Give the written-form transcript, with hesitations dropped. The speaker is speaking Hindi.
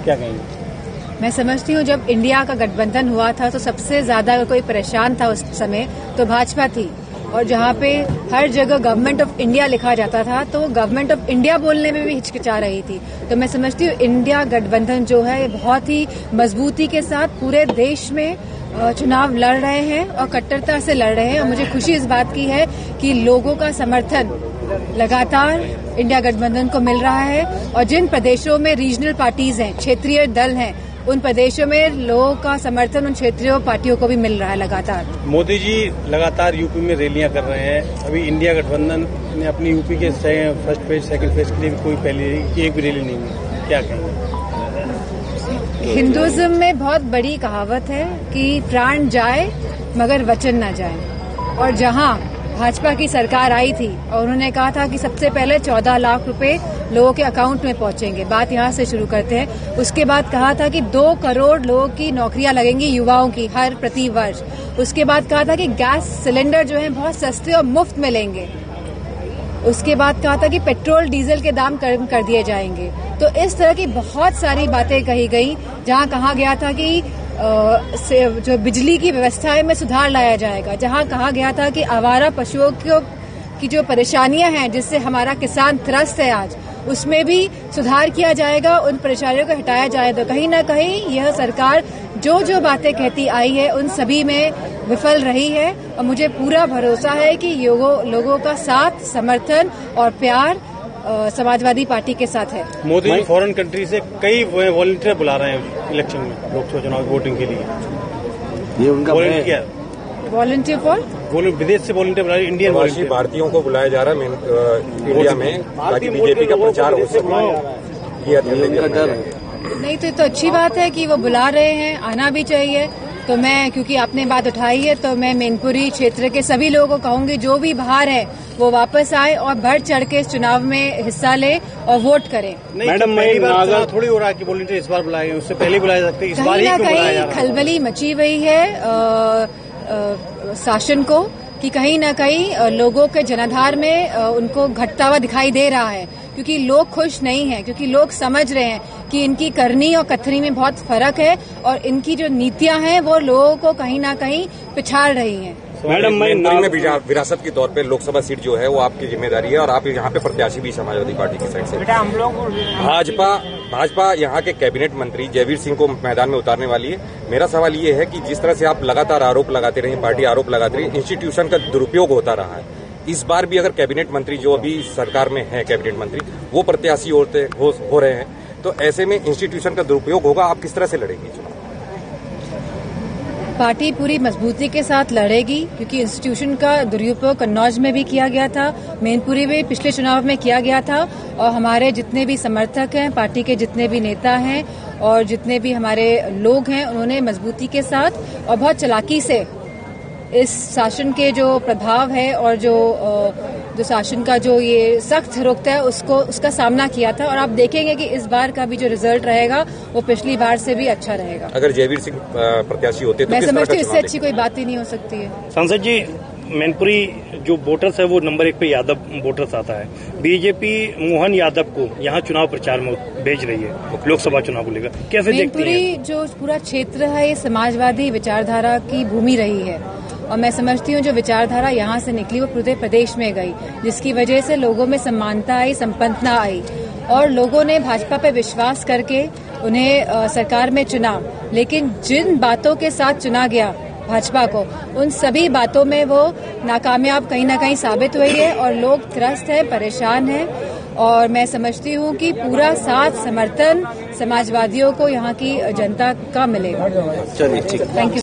क्या कहेंगे? मैं समझती हूँ जब इंडिया का गठबंधन हुआ था तो सबसे ज्यादा अगर कोई परेशान था उस समय तो भाजपा थी, और जहाँ पे हर जगह गवर्नमेंट ऑफ इंडिया लिखा जाता था तो गवर्नमेंट ऑफ इंडिया बोलने में भी हिचकिचा रही थी। तो मैं समझती हूँ इंडिया गठबंधन जो है बहुत ही मजबूती के साथ पूरे देश में चुनाव लड़ रहे हैं और कट्टरता से लड़ रहे हैं, और मुझे खुशी इस बात की है कि लोगों का समर्थन लगातार इंडिया गठबंधन को मिल रहा है। और जिन प्रदेशों में रीजनल पार्टीज हैं, क्षेत्रीय दल हैं, उन प्रदेशों में लोगों का समर्थन उन क्षेत्रीय पार्टियों को भी मिल रहा है लगातार। मोदी जी लगातार यूपी में रैलियां कर रहे हैं। अभी इंडिया गठबंधन ने अपनी यूपी के फर्स्ट फेज, सेकंड फेज के लिए भी कोई पहले एक भी रैली नहीं हुई, क्या कहेंगे? हिंदुइज्म में बहुत बड़ी कहावत है कि प्राण जाए मगर वचन न जाए, और जहां भाजपा की सरकार आई थी और उन्होंने कहा था कि सबसे पहले 14 लाख रुपए लोगों के अकाउंट में पहुंचेंगे, बात यहां से शुरू करते हैं। उसके बाद कहा था कि 2 करोड़ लोगों की नौकरियां लगेंगी युवाओं की हर प्रति वर्ष। उसके बाद कहा था कि गैस सिलेंडर जो है बहुत सस्ते और मुफ्त मिलेंगे। उसके बाद कहा था कि पेट्रोल डीजल के दाम कम कर दिए जाएंगे। तो इस तरह की बहुत सारी बातें कही गई, जहां कहा गया था कि जो बिजली की व्यवस्था में सुधार लाया जाएगा, जहां कहा गया था कि आवारा पशुओं की जो परेशानियां हैं जिससे हमारा किसान त्रस्त है आज, उसमें भी सुधार किया जाएगा, उन परेशानियों को हटाया जाएगा। कहीं न कहीं यह सरकार जो जो बातें कहती आई है उन सभी में विफल रही है, और मुझे पूरा भरोसा है कि लोगों का साथ, समर्थन और प्यार समाजवादी पार्टी के साथ है। मोदी जी फॉरेन कंट्री से कई वॉलंटियर बुला रहे हैं इलेक्शन में, लोकसभा चुनाव वोटिंग के लिए। ये उनका वॉलंटियर फॉर विदेश से वॉलंटियर बुला रहे हैं, इंडियन वॉलंटियर भारतीयों को बुलाया जा रहा है इंडिया में, ताकि बीजेपी का प्रचार हो सके। ये उनका डर है। नहीं तो अच्छी बात है कि वो बुला रहे हैं, आना भी चाहिए। तो मैं, क्योंकि आपने बात उठाई है, तो मैं मैनपुरी क्षेत्र के सभी लोगों को कहूंगी जो भी बाहर है वो वापस आए और बढ़ चढ़ के इस चुनाव में हिस्सा ले और वोट करें। मैडम, पहली बार थोड़ी हो रहा है कि वॉलंटियर इस बार बुलाए, उससे पहले बुलाए सकते, इस बार ही क्यों बुलाया जा रहा है? खलबली मची हुई है शासन को कि कहीं न कहीं लोगों के जनाधार में उनको घटता हुआ दिखाई दे रहा है, क्योंकि लोग खुश नहीं हैं, क्योंकि लोग समझ रहे हैं कि इनकी करनी और कथनी में बहुत फर्क है, और इनकी जो नीतियां हैं वो लोगों को कहीं न कहीं पिछाड़ रही हैं। मैडम, में विरासत के तौर पे लोकसभा सीट जो है वो आपकी जिम्मेदारी है, और आप यहाँ पे प्रत्याशी भी समाजवादी पार्टी की साइड से। भाजपा यहाँ के कैबिनेट मंत्री जयवीर सिंह को मैदान में उतारने वाली है। मेरा सवाल ये है कि जिस तरह से आप लगातार आरोप लगाते रहे, पार्टी आरोप लगाती रही, इंस्टीट्यूशन का दुरुपयोग होता रहा है, इस बार भी अगर कैबिनेट मंत्री जो अभी सरकार में है, कैबिनेट मंत्री वो प्रत्याशी हो रहे हैं, तो ऐसे में इंस्टीट्यूशन का दुरुपयोग होगा, आप किस तरह से लड़ेंगे चुनाव? पार्टी पूरी मजबूती के साथ लड़ेगी, क्योंकि इंस्टीट्यूशन का दुरुपयोग कन्नौज में भी किया गया था, मैनपुरी में पिछले चुनाव में किया गया था, और हमारे जितने भी समर्थक हैं, पार्टी के जितने भी नेता हैं और जितने भी हमारे लोग हैं, उन्होंने मजबूती के साथ और बहुत चालाकी से इस शासन के जो प्रभाव है और जो शासन का जो ये सख्त रुख है उसका सामना किया था, और आप देखेंगे कि इस बार का भी जो रिजल्ट रहेगा वो पिछली बार से भी अच्छा रहेगा। अगर जयवीर सिंह प्रत्याशी होते तो मैं समझती हूँ इससे अच्छी कोई बात ही नहीं हो सकती है। सांसद जी, मैनपुरी जो वोटर्स है वो नंबर 1 पे यादव वोटर्स आता है। बीजेपी मोहन यादव को यहाँ चुनाव प्रचार में भेज रही है लोकसभा चुनाव को लेकर, कैसे देखती हैं? मैनपुरी जो पूरा क्षेत्र है ये समाजवादी विचारधारा की भूमि रही है, और मैं समझती हूँ जो विचारधारा यहाँ से निकली वो पूरे प्रदेश में गई, जिसकी वजह से लोगों में समानता आई, संपन्नता आई, और लोगों ने भाजपा पे विश्वास करके उन्हें सरकार में चुना। लेकिन जिन बातों के साथ चुना गया भाजपा को, उन सभी बातों में वो नाकामयाब कहीं न कहीं साबित हुई है, और लोग त्रस्त हैं, परेशान हैं, और मैं समझती हूँ कि पूरा साथ समर्थन समाजवादियों को यहाँ की जनता का मिलेगा। चलिए, ठीक, थैंक यू।